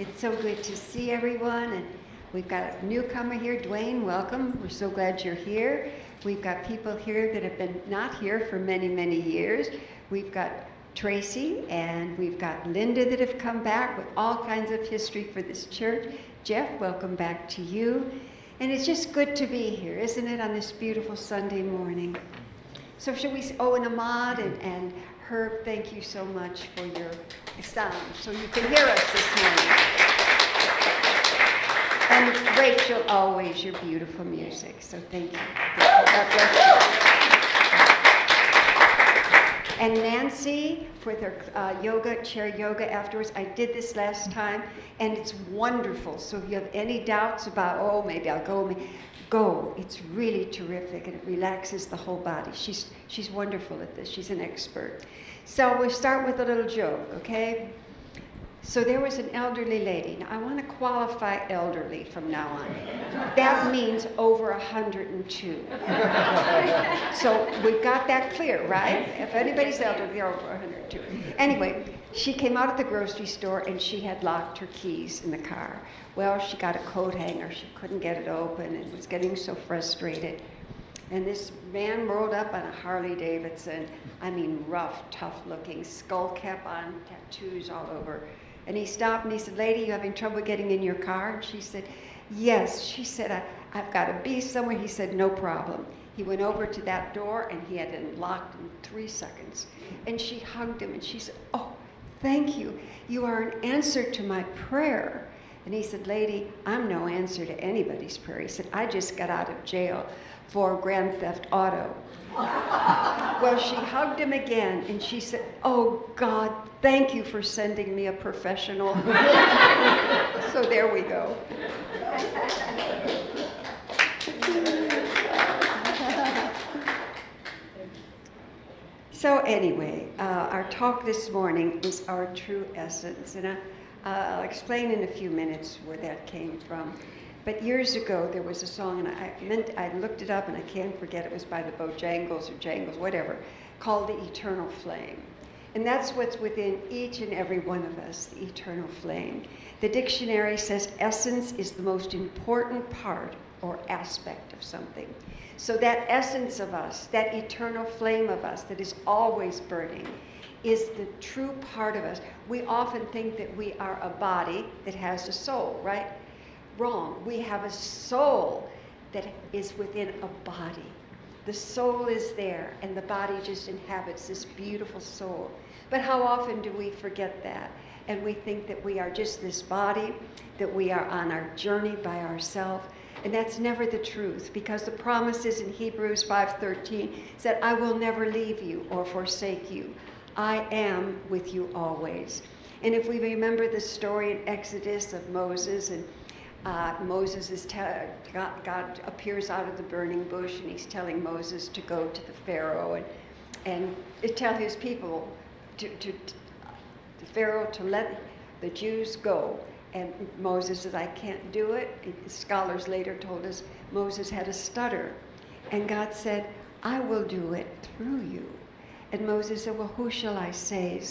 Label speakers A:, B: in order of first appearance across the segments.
A: It's so good to see everyone, and we've got a newcomer here. Dwayne, welcome. We're so glad you're here. We've got people here that have been not here for many, many years. We've got Tracy, and we've got Linda that have come back with all kinds of history for this church. Jeff, welcome back to you. And it's just good to be here, isn't it, on this beautiful Sunday morning? So should we, and Ahmad and Herb, thank you so much for your sound, so you can hear us this morning. And Rachel, always your beautiful music, so thank you. God bless you. And Nancy, with her chair yoga afterwards. I did this last time, and it's wonderful. So if you have any doubts about, maybe I'll go. It's really terrific, and it relaxes the whole body. She's wonderful at this. She's an expert. So we'll start with a little joke, okay? So there was an elderly lady. Now I want to qualify elderly from now on. That means over 102. So we've got that clear, right? If anybody's elderly, they're over 102. Anyway, she came out of the grocery store and she had locked her keys in the car. Well, she got a coat hanger. She couldn't get it open and was getting so frustrated. And this man rolled up on a Harley Davidson. I mean, rough, tough looking, skull cap on, tattoos all over. And he stopped and he said, "Lady, you having trouble getting in your car?" And she said, "Yes." She said, I've got to be somewhere." He said, "No problem." He went over to that door and he had it unlocked in 3 seconds. And she hugged him and she said, "Oh, thank you. You are an answer to my prayer." And he said, "Lady, I'm no answer to anybody's prayer." He said, "I just got out of jail for grand theft auto." Well, she hugged him again and she said, "Oh God, thank you for sending me a professional." So there we go. So anyway, our talk this morning is our true essence, and I'll explain in a few minutes where that came from. But years ago, there was a song, and I looked it up, and I can't forget, it was by the Bojangles or Jangles, whatever, called The Eternal Flame. And that's what's within each and every one of us, the eternal flame. The dictionary says essence is the most important part or aspect of something. So that essence of us, that eternal flame of us that is always burning, is the true part of us. We often think that we are a body that has a soul, right? Wrong. We have a soul that is within a body. The soul is there, and the body just inhabits this beautiful soul. But how often do we forget that? And we think that we are just this body, that we are on our journey by ourselves. And that's never the truth, because the promises in Hebrews 5:13 said, "I will never leave you or forsake you. I am with you always." And if we remember the story in Exodus of Moses, and God appears out of the burning bush, and he's telling Moses to go to the Pharaoh and tell his people, to Pharaoh to let the Jews go. And Moses says, "I can't do it." Scholars later told us Moses had a stutter. And God said, "I will do it through you." And Moses said, "Well, who shall I say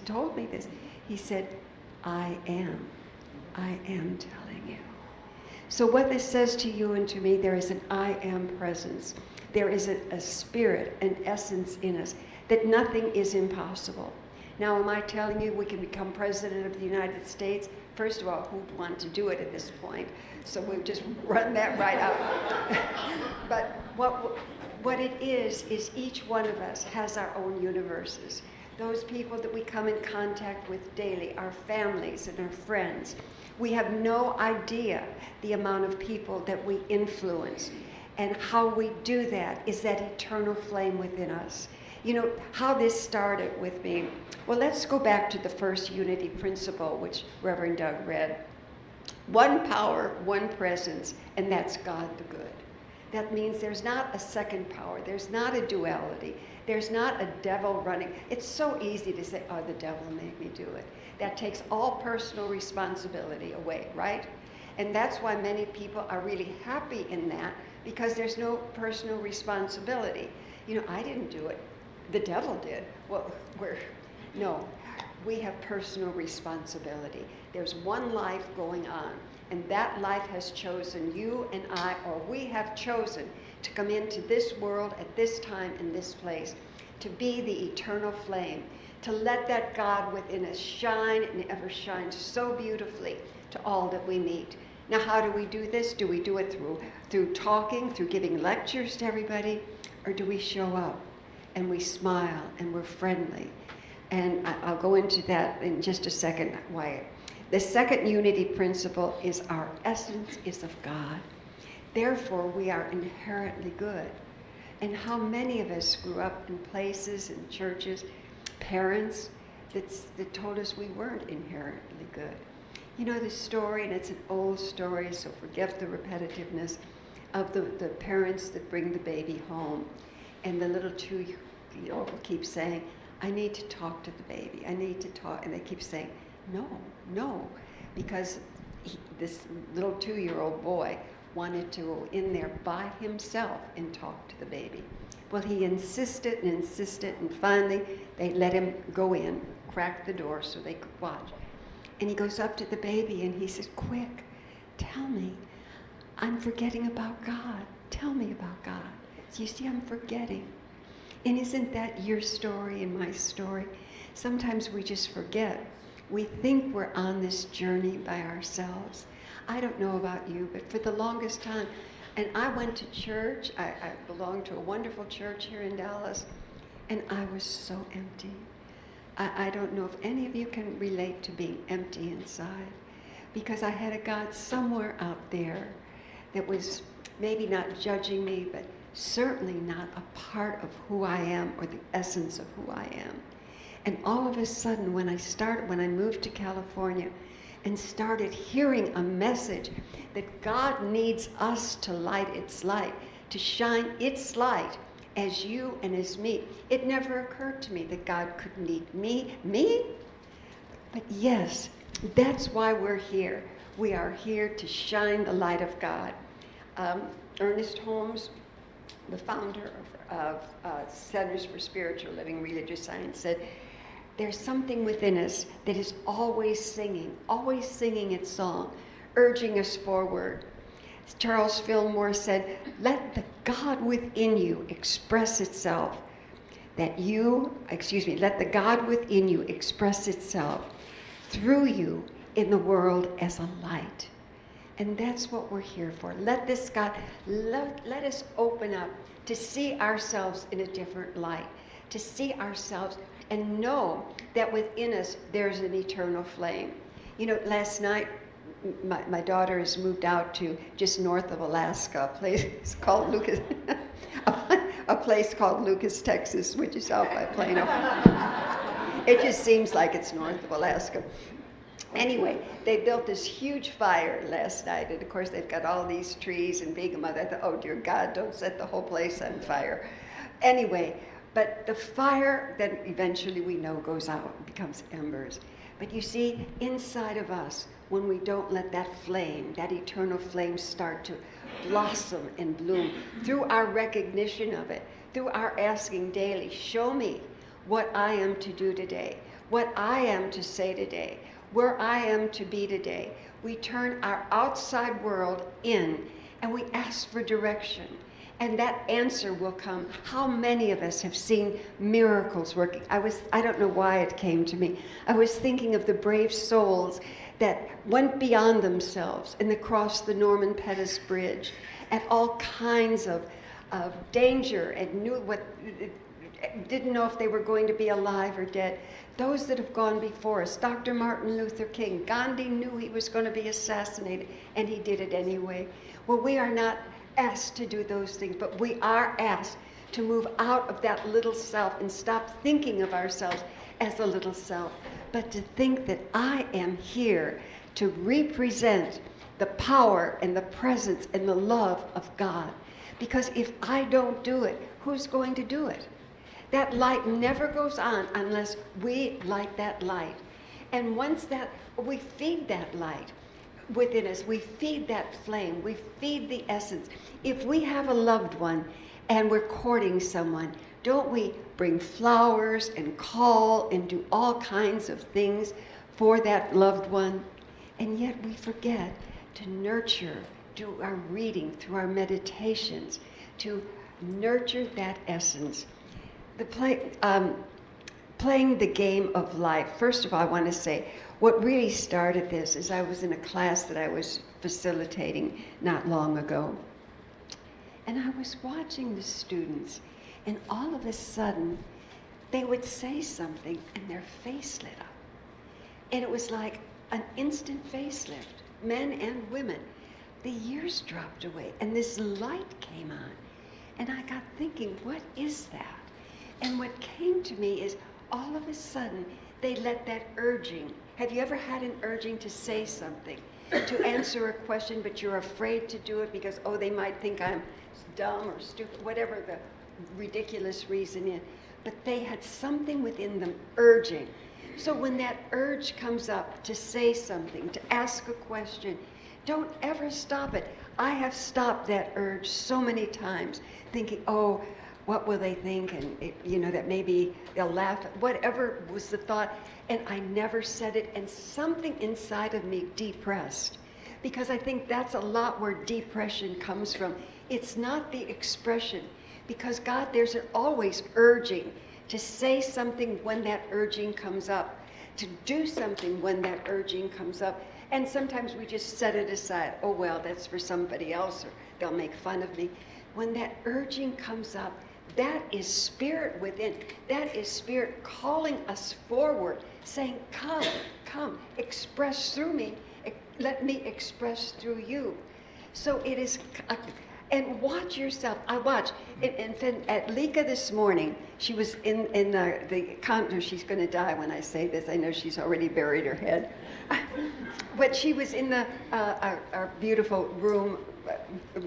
A: told me this?" He said, I am telling you. So what this says to you and to me, there is an I am presence. There is a spirit, an essence in us, that nothing is impossible. Now, am I telling you we can become president of the United States? First of all, who'd want to do it at this point? So we'll just run that right out. But what it is each one of us has our own universes. Those people that we come in contact with daily, our families and our friends. We have no idea the amount of people that we influence. And how we do that is that eternal flame within us. You know, how this started with me. Well, let's go back to the first unity principle, which Reverend Doug read. One power, one presence, and that's God the good. That means there's not a second power. There's not a duality. There's not a devil running. It's so easy to say, "Oh, the devil made me do it." That takes all personal responsibility away, right? And that's why many people are really happy in that, because there's no personal responsibility. You know, I didn't do it. The devil did. Well, no. we have personal responsibility. There's one life going on, and that life has chosen you and I, or we have chosen to come into this world at this time in this place, to be the eternal flame, to let that God within us shine and ever shine so beautifully to all that we meet. Now, how do we do this? Do we do it through talking, through giving lectures to everybody, or do we show up and we smile and we're friendly? And I'll go into that in just a second, Wyatt. The second unity principle is our essence is of God. Therefore, we are inherently good. And how many of us grew up in places and churches, parents that told us we weren't inherently good. You know the story, and it's an old story, so forgive the repetitiveness, of the parents that bring the baby home. And the little 2-year-old will keep saying, I need to talk to the baby. I need to talk. And they keep saying, no, because this little 2-year-old boy wanted to go in there by himself and talk to the baby. Well, he insisted, and finally they let him go in, crack the door so they could watch. And he goes up to the baby and he says, quick, tell me, I'm forgetting about God. Tell me about God. So you see, I'm forgetting. And isn't that your story and my story? Sometimes we just forget. We think we're on this journey by ourselves. I don't know about you, but for the longest time, and I went to church. I belonged to a wonderful church here in Dallas, and I was so empty. I don't know if any of you can relate to being empty inside, because I had a God somewhere out there that was maybe not judging me, but certainly not a part of who I am or the essence of who I am. And all of a sudden, when I moved to California and started hearing a message that God needs us to light its light, to shine its light as you and as me, it never occurred to me that God could need me? But yes, that's why we're here. We are here to shine the light of God. Ernest Holmes, the founder of Centers for Spiritual Living Religious Science, said, there's something within us that is always singing its song, urging us forward. Charles Fillmore said, let the God within you express itself. Let the God within you express itself through you in the world as a light. And that's what we're here for. Let this God, let us open up to see ourselves in a different light, to see ourselves and know that within us there's an eternal flame. You know, last night, my daughter has moved out to just north of Alaska, a place called Lucas, a place called Lucas, Texas, which is out by Plano. It just seems like it's north of Alaska. Anyway, they built this huge fire last night, and of course they've got all these trees and big mud. I thought, oh dear God, don't set the whole place on fire. Anyway, but the fire then eventually we know goes out and becomes embers. But you see, inside of us, when we don't let that flame, that eternal flame, start to blossom and bloom through our recognition of it, through our asking daily, show me what I am to do today, what I am to say today, where I am to be today. We turn our outside world in and we ask for direction. And that answer will come. How many of us have seen miracles working? I don't know why it came to me. I was thinking of the brave souls that went beyond themselves and crossed the Norman Pettus Bridge at all kinds of danger and didn't know if they were going to be alive or dead. Those that have gone before us, Dr. Martin Luther King, Gandhi knew he was going to be assassinated, and he did it anyway. Well, we are not asked to do those things, but we are asked to move out of that little self and stop thinking of ourselves as a little self, but to think that I am here to represent the power and the presence and the love of God. Because if I don't do it, who's going to do it? That light never goes on unless we light that light. And once that we feed that light within us, we feed that flame, we feed the essence. If we have a loved one and we're courting someone, Don't we bring flowers and call and do all kinds of things for that loved one? And yet we forget to nurture, do our reading, through our meditations, to nurture that essence. Playing the game of life. First of all, I want to say, what really started this is I was in a class that I was facilitating not long ago. And I was watching the students, and all of a sudden, they would say something and their face lit up. And it was like an instant facelift, men and women. The years dropped away, and this light came on. And I got thinking, what is that? And what came to me is, all of a sudden, they let that urging. Have you ever had an urging to say something, to answer a question, but you're afraid to do it because, oh, they might think I'm dumb or stupid, whatever the ridiculous reason is. But they had something within them urging. So when that urge comes up to say something, to ask a question, don't ever stop it. I have stopped that urge so many times, thinking, oh, what will they think? And that maybe they'll laugh, whatever was the thought. And I never said it, and something inside of me depressed. Because I think that's a lot where depression comes from. It's not the expression. Because God, there's always urging to say something when that urging comes up, to do something when that urging comes up. And sometimes we just set it aside. Oh, well, that's for somebody else, or they'll make fun of me. When that urging comes up, that is spirit within. That is spirit calling us forward, saying, come, come, express through me. Let me express through you. So it is, and watch yourself. I watch. At Lika this morning, she was in the condo. She's going to die when I say this. I know she's already buried her head. But she was in our beautiful room,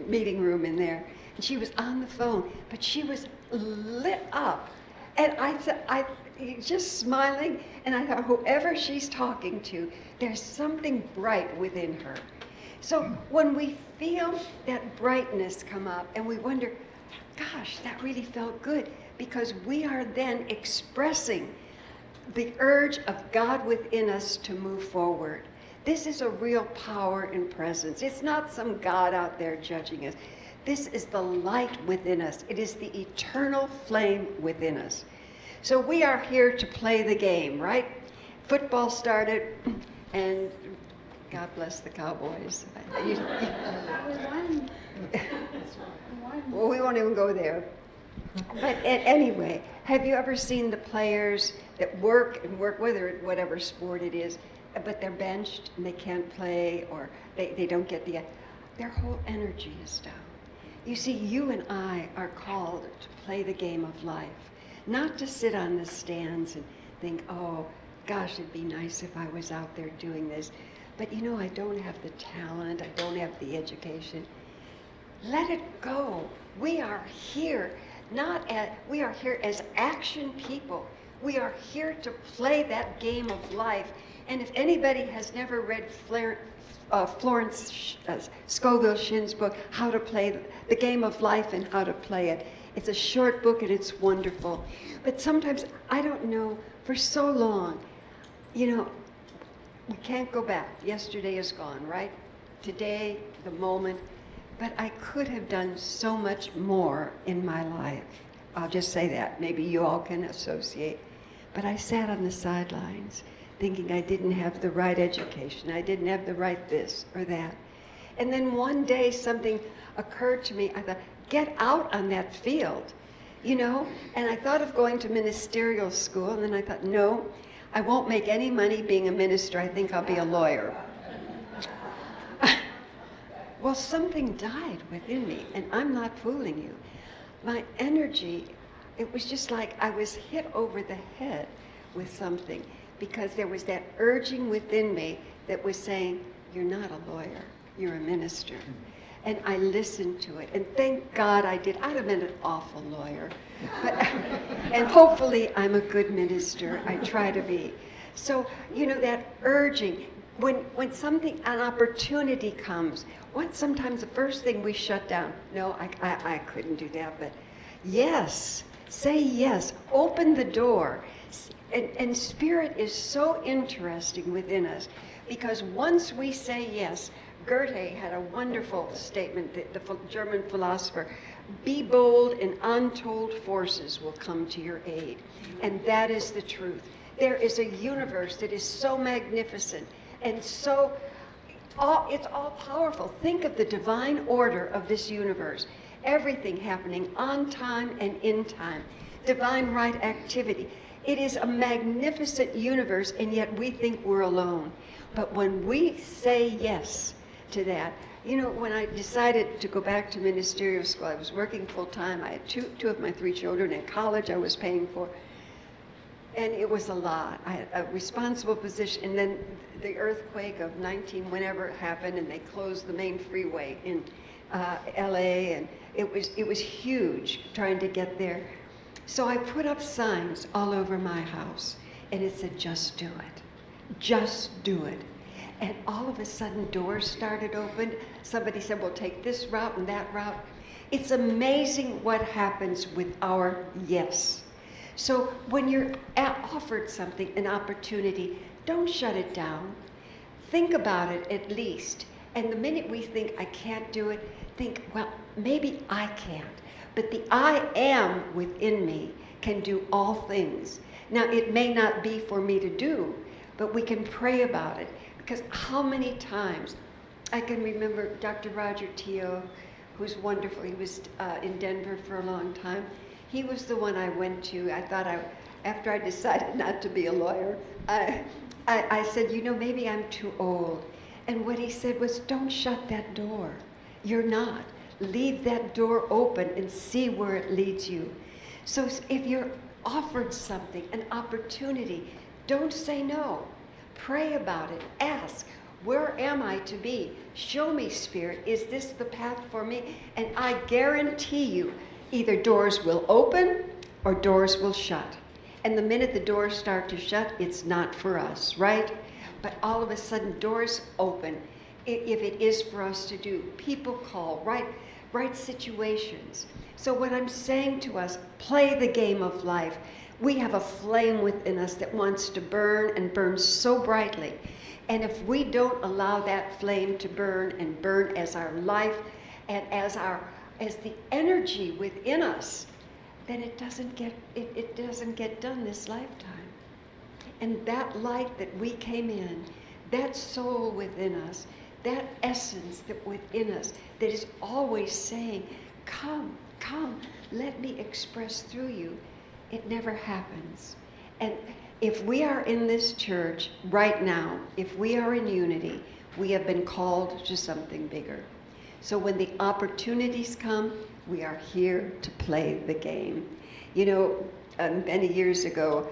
A: meeting room in there. And she was on the phone, but she was lit up. And I just smiling, and I thought, whoever she's talking to, there's something bright within her. So when we feel that brightness come up, and we wonder, gosh, that really felt good, because we are then expressing the urge of God within us to move forward. This is a real power and presence. It's not some God out there judging us. This is the light within us. It is the eternal flame within us. So we are here to play the game, right? Football started, and God bless the Cowboys. Well, we won't even go there. But anyway, have you ever seen the players that work, whatever sport it is, but they're benched and they can't play, or they don't get their whole energy is down. You see, you and I are called to play the game of life, not to sit on the stands and think, oh, gosh, it'd be nice if I was out there doing this. But I don't have the talent, I don't have the education. Let it go. We are here, we are here as action people. We are here to play that game of life. And if anybody has never read Florence Scovel Shin's book, How to Play the Game of Life and How to Play It, it's a short book and it's wonderful. But sometimes, I don't know, for so long, we can't go back. Yesterday is gone, right? Today, the moment. But I could have done so much more in my life. I'll just say that. Maybe you all can associate. But I sat on the sidelines thinking I didn't have the right education. I didn't have the right this or that. And then one day something occurred to me. I thought, get out on that field, And I thought of going to ministerial school. And then I thought, no, I won't make any money being a minister. I think I'll be a lawyer. Well, something died within me, and I'm not fooling you. My energy, it was just like I was hit over the head with something, because there was that urging within me that was saying, you're not a lawyer, you're a minister. And I listened to it, and thank God I did. I'd have been an awful lawyer, but, and hopefully I'm a good minister. I try to be. So, that urging, when an opportunity comes, sometimes the first thing we shut down? No, I couldn't do that, but yes, Say yes. Open the door. And Spirit is so interesting within us, because once we say yes, Goethe had a wonderful statement, the German philosopher, be bold and untold forces will come to your aid. And that is the truth. There is a universe that is so magnificent and so, it's all powerful. Think of the divine order of this universe. Everything happening on time and in time. Divine right activity. It is a magnificent universe, and yet we think we're alone. But when we say yes to that, when I decided to go back to ministerial school, I was working full time. I had two of my 3 children in college I was paying for. And it was a lot. I had a responsible position, and then the earthquake of whenever it happened, and they closed the main freeway in LA, and it was huge trying to get there. So I put up signs all over my house, and it said, just do it. Just do it. And all of a sudden, doors started open. Somebody said, well, take this route and that route. It's amazing what happens with our yes. So when you're offered something, an opportunity, don't shut it down. Think about it at least. And the minute we think, I can't do it, think, well, maybe I can't. But the I am within me can do all things. Now, it may not be for me to do, but we can pray about it. Because how many times, I can remember Dr. Roger Teo, who's wonderful. He was in Denver for a long time. He was the one I went to. I thought after I decided not to be a lawyer, I said, maybe I'm too old. And what he said was, don't shut that door. You're not. Leave that door open and see where it leads you. So if you're offered something, an opportunity, don't say no. Pray about it. Ask, where am I to be? Show me, Spirit, is this the path for me? And I guarantee you, either doors will open or doors will shut. And the minute the doors start to shut, it's not for us, right? But all of a sudden, doors open if it is for us to do. People call, right situations. So what I'm saying to us, play the game of life. We have a flame within us that wants to burn and burn so brightly. And if we don't allow that flame to burn and burn as our life and as the energy within us, then it doesn't get done this lifetime. And that light that we came in, that soul within us, that essence that within us that is always saying, come, let me express through you, it never happens. And if we are in this church right now, if we are in unity, we have been called to something bigger. So when the opportunities come, we are here to play the game. Many years ago,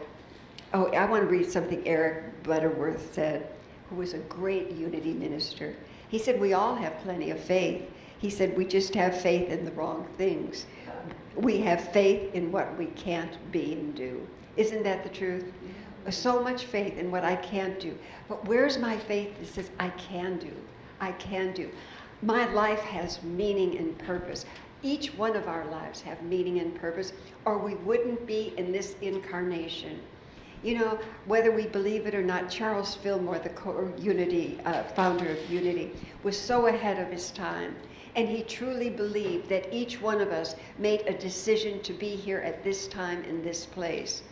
A: I want to read something Eric Butterworth said, who was a great unity minister. He said, we all have plenty of faith. He said, we just have faith in the wrong things. We have faith in what we can't be and do. Isn't that the truth? So much faith in what I can't do. But where's my faith that says, I can do? I can do. My life has meaning and purpose. Each one of our lives have meaning and purpose, or we wouldn't be in this incarnation. Whether we believe it or not, Charles Fillmore, the founder of Unity, was so ahead of his time. And he truly believed that each one of us made a decision to be here at this time in this place.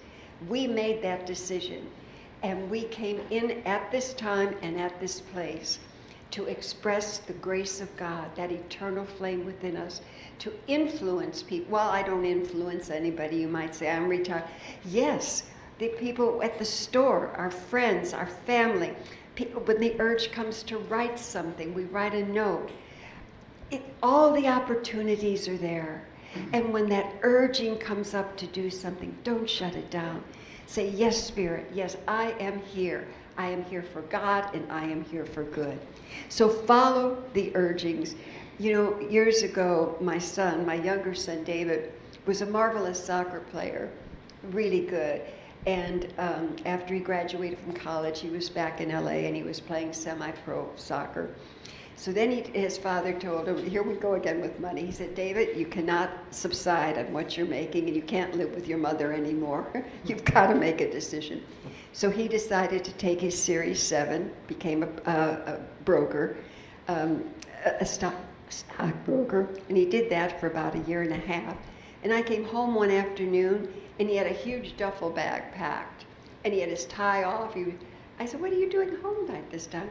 A: We made that decision, and we came in at this time and at this place to express the grace of God, that eternal flame within us, to influence people. Well, I don't influence anybody. You might say, I'm retired. Yes, the people at the store, our friends, our family, people, when the urge comes to write something, we write a note. All the opportunities are there. And when that urging comes up to do something, don't shut it down. Say, yes, Spirit, yes, I am here. I am here for God, and I am here for good. So follow the urgings. Years ago, my younger son, David, was a marvelous soccer player, really good. And after he graduated from college, he was back in LA and he was playing semi-pro soccer. So then his father told him, here we go again with money. He said, David, you cannot subside on what you're making and you can't live with your mother anymore. You've got to make a decision. So he decided to take his Series 7, became a broker, a stockbroker, and he did that for about a year and a half. And I came home one afternoon and he had a huge duffel bag packed and he had his tie off. I said, what are you doing home like this time?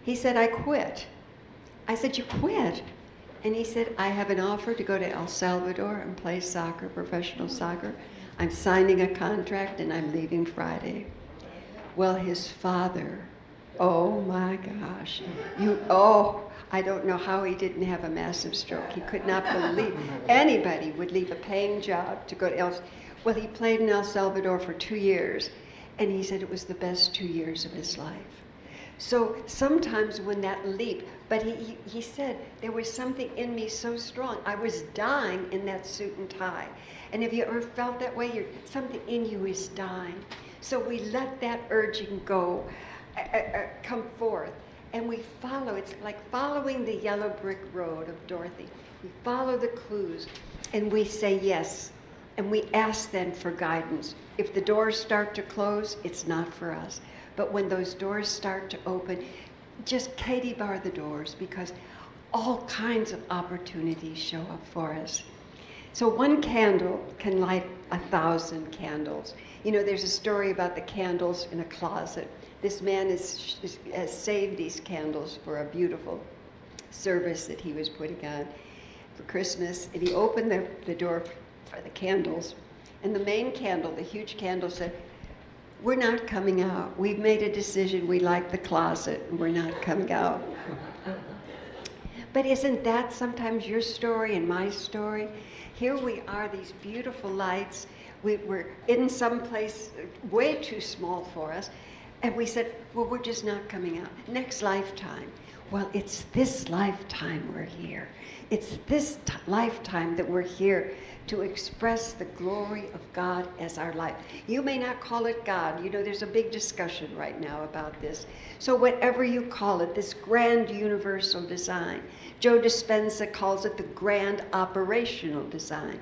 A: He said, I quit. I said, you quit? And he said, I have an offer to go to El Salvador and play soccer, professional soccer. I'm signing a contract and I'm leaving Friday. Well, his father, oh my gosh, I don't know how he didn't have a massive stroke. He could not believe anybody would leave a paying job to go to well, he played in El Salvador for 2 years, and he said it was the best 2 years of his life. So sometimes when that leap, but he said there was something in me so strong. I was dying in that suit and tie. And have you ever felt that way? Something in you is dying. So we let that urging go, come forth, and we follow. It's like following the yellow brick road of Dorothy. We follow the clues, and we say yes, and we ask then for guidance. If the doors start to close, it's not for us. But when those doors start to open, just Katie bar the doors, because all kinds of opportunities show up for us. So one candle can light 1,000 candles. You know, there's a story about the candles in a closet. This man has saved these candles for a beautiful service that he was putting on for Christmas. And he opened the door for the candles. And the main candle, the huge candle, said, we're not coming out. We've made a decision. We like the closet, and we're not coming out. But isn't that sometimes your story and my story? Here we are, these beautiful lights. We're in some place way too small for us. And we said, well, we're just not coming out. Next lifetime. Well, it's this lifetime we're here. It's this lifetime that we're here to express the glory of God as our life. You may not call it God. You know, there's a big discussion right now about this. So whatever you call it, this grand universal design. Joe Dispenza calls it the grand operational design.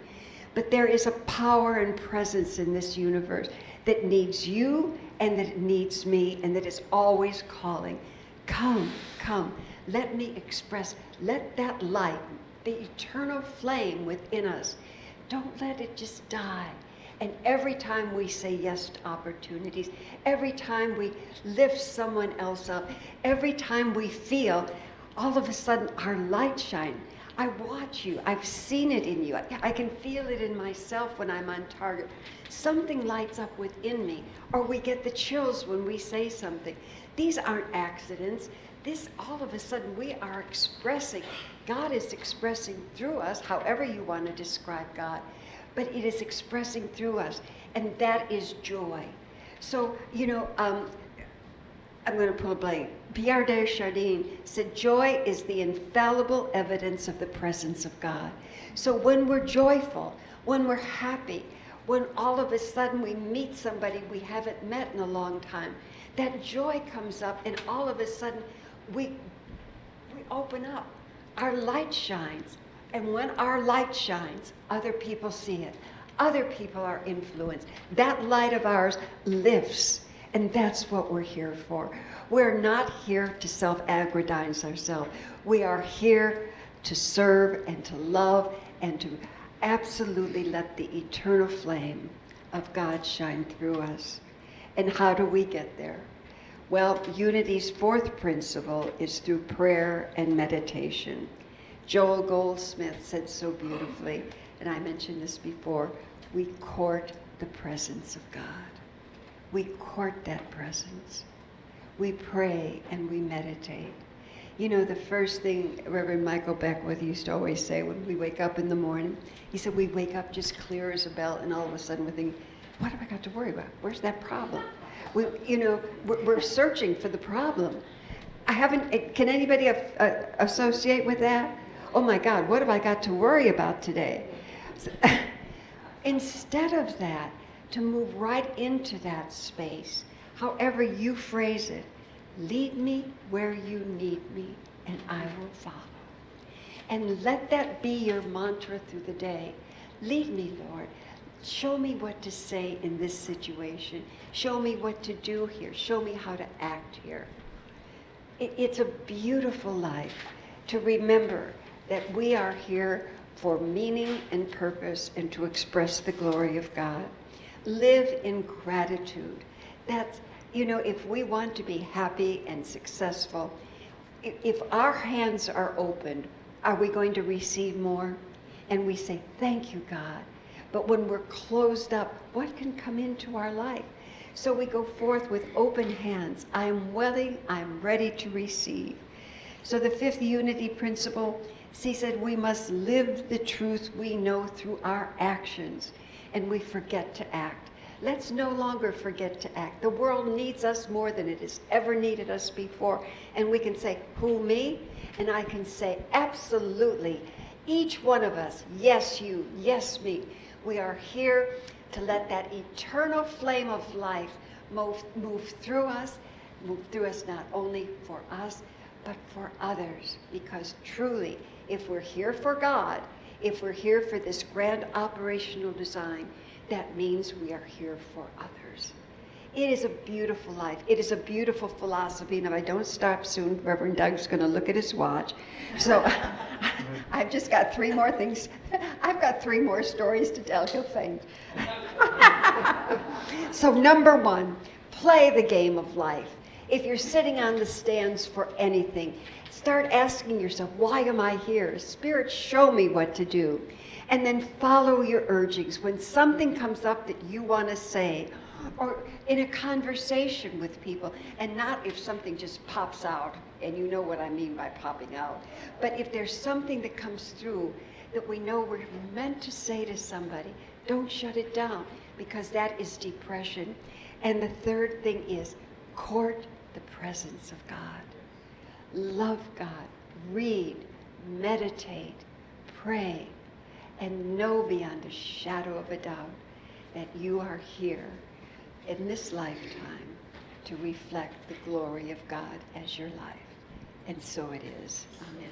A: But there is a power and presence in this universe that needs you and that needs me and that is always calling. Come, come, let me express, let that light, the eternal flame within us, don't let it just die. And every time we say yes to opportunities, every time we lift someone else up, every time we feel, all of a sudden our light shine. I watch you. I've seen it in you. I can feel it in myself when I'm on target. Something lights up within me, or we get the chills when we say something. These aren't accidents. This, all of a sudden, we are expressing. God is expressing through us, however you want to describe God, but it is expressing through us, and that is joy. So, you know, I'm going to pull a blank. Pierre de Chardin said, joy is the infallible evidence of the presence of God. So when we're joyful, when we're happy, when all of a sudden we meet somebody we haven't met in a long time, that joy comes up and all of a sudden we open up. Our light shines. And when our light shines, other people see it. Other people are influenced. That light of ours lifts. And that's what we're here for. We're not here to self-aggrandize ourselves. We are here to serve and to love and to absolutely let the eternal flame of God shine through us. And how do we get there? Well, Unity's fourth principle is through prayer and meditation. Joel Goldsmith said so beautifully, and I mentioned this before, we court the presence of God. We court that presence. We pray and we meditate. You know, the first thing Reverend Michael Beckwith used to always say when we wake up in the morning, he said we wake up just clear as a bell, and all of a sudden we're thinking, what have I got to worry about? Where's that problem? We're searching for the problem. Can anybody associate with that? Oh my God, what have I got to worry about today? Instead of that, to move right into that space, however you phrase it. Lead me where you need me, and I will follow. And let that be your mantra through the day. Lead me, Lord. Show me what to say in this situation. Show me what to do here. Show me how to act here. It's a beautiful life to remember that we are here for meaning and purpose and to express the glory of God. Live in gratitude. That's, if we want to be happy and successful, if our hands are opened, are we going to receive more? And we say, thank you, God. But when we're closed up, what can come into our life? So we go forth with open hands. I am willing, I'm ready to receive. So the fifth unity principle, she said we must live the truth we know through our actions, and we forget to act. Let's no longer forget to act. The world needs us more than it has ever needed us before. And we can say, who, me? And I can say, absolutely. Each one of us, yes, you, yes, me. We are here to let that eternal flame of life move through us not only for us, but for others. Because truly, if we're here for God, if we're here for this grand operational design, that means we are here for others. It is a beautiful life. It is a beautiful philosophy. And if I don't stop soon, Reverend Doug's going to look at his watch. So I've just got 3 more things. I've got 3 more stories to tell. He'll faint. So number 1, play the game of life. If you're sitting on the stands for anything, start asking yourself, why am I here? Spirit, show me what to do. And then follow your urgings. When something comes up that you want to say, or in a conversation with people, and not if something just pops out, and you know what I mean by popping out, but if there's something that comes through that we know we're meant to say to somebody, don't shut it down, because that is depression. And the third thing is court the presence of God. Love God, read, meditate, pray, and know beyond a shadow of a doubt that you are here in this lifetime to reflect the glory of God as your life. And so it is. Amen.